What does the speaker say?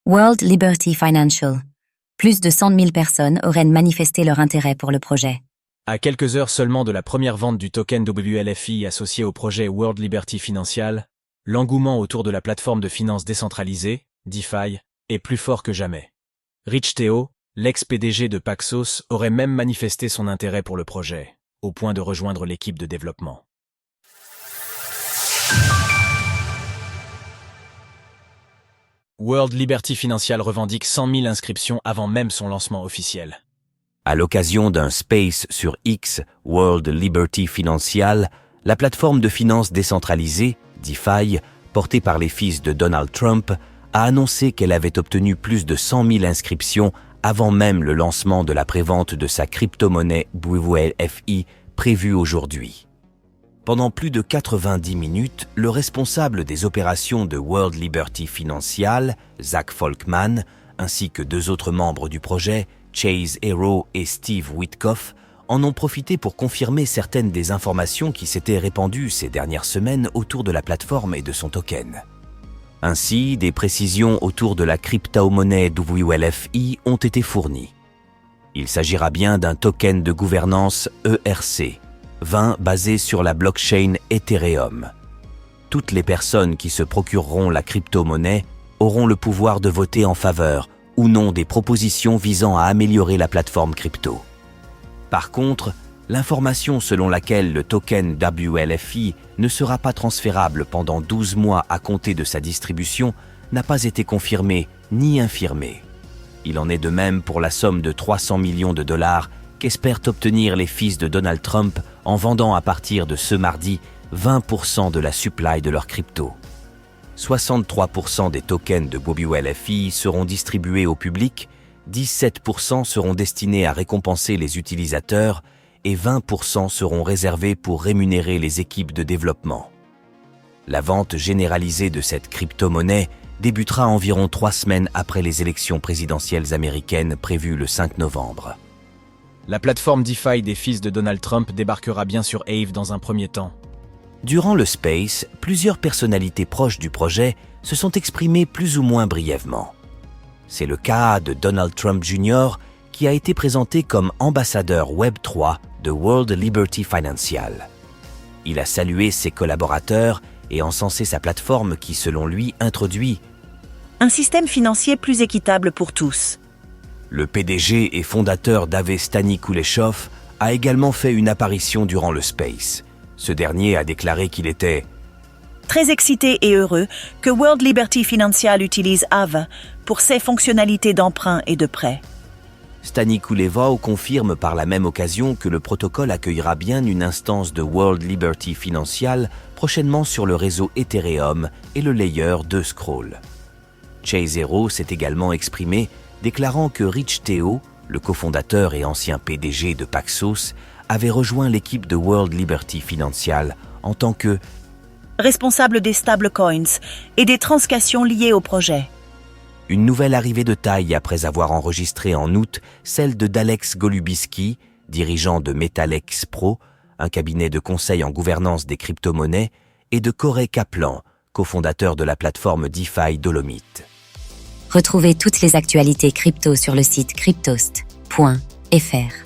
World Liberty Financial. Plus de 100 000 personnes auraient manifesté leur intérêt pour le projet. À quelques heures seulement de la première vente du token WLFI associé au projet World Liberty Financial, l'engouement autour de la plateforme de finances décentralisée, DeFi, est plus fort que jamais. Rich Theo, l'ex-PDG de Paxos, aurait même manifesté son intérêt pour le projet, au point de rejoindre l'équipe de développement. World Liberty Financial revendique 100 000 inscriptions avant même son lancement officiel. À l'occasion d'un space sur X, World Liberty Financial, la plateforme de finances décentralisée, DeFi, portée par les fils de Donald Trump, a annoncé qu'elle avait obtenu plus de 100 000 inscriptions avant même le lancement de la prévente de sa crypto-monnaie WLFI prévue aujourd'hui. Pendant plus de 90 minutes, le responsable des opérations de World Liberty Financial, Zach Folkman, ainsi que 2 autres membres du projet, Chase Hero et Steve Witkoff, en ont profité pour confirmer certaines des informations qui s'étaient répandues ces dernières semaines autour de la plateforme et de son token. Ainsi, des précisions autour de la crypto-monnaie WLFI ont été fournies. Il s'agira bien d'un token de gouvernance ERC, 20 basé sur la blockchain Ethereum. Toutes les personnes qui se procureront la crypto-monnaie auront le pouvoir de voter en faveur ou non des propositions visant à améliorer la plateforme crypto. Par contre, l'information selon laquelle le token WLFI ne sera pas transférable pendant 12 mois à compter de sa distribution n'a pas été confirmée ni infirmée. Il en est de même pour la somme de 300 millions de dollars qu'espèrent obtenir les fils de Donald Trump en vendant à partir de ce mardi 20% de la supply de leur crypto. 63% des tokens de WLFI seront distribués au public, 17% seront destinés à récompenser les utilisateurs et 20% seront réservés pour rémunérer les équipes de développement. La vente généralisée de cette crypto-monnaie débutera environ 3 semaines après les élections présidentielles américaines prévues le 5 novembre. La plateforme DeFi des fils de Donald Trump débarquera bien sur Aave dans un premier temps. Durant le space, plusieurs personnalités proches du projet se sont exprimées plus ou moins brièvement. C'est le cas de Donald Trump Jr., qui a été présenté comme ambassadeur Web3 de World Liberty Financial. Il a salué ses collaborateurs et encensé sa plateforme qui, selon lui, introduit un système financier plus équitable pour tous. Le PDG et fondateur d'Aave Stani Kuleshov a également fait une apparition durant le space. Ce dernier a déclaré qu'il était très excité et heureux que World Liberty Financial utilise Aave pour ses fonctionnalités d'emprunt et de prêt. Stani Kuleshov confirme par la même occasion que le protocole accueillera bien une instance de World Liberty Financial prochainement sur le réseau Ethereum et le layer de Scroll. Chase Hero s'est également exprimé, déclarant que Rich Theo, le cofondateur et ancien PDG de Paxos, avait rejoint l'équipe de World Liberty Financial en tant que responsable des stablecoins et des transactions liées au projet. Une nouvelle arrivée de taille après avoir enregistré en août celle de d'Alex Golubiski, dirigeant de Metalex Pro, un cabinet de conseil en gouvernance des crypto-monnaies, et de Corey Kaplan, cofondateur de la plateforme DeFi Dolomite. Retrouvez toutes les actualités crypto sur le site cryptost.fr.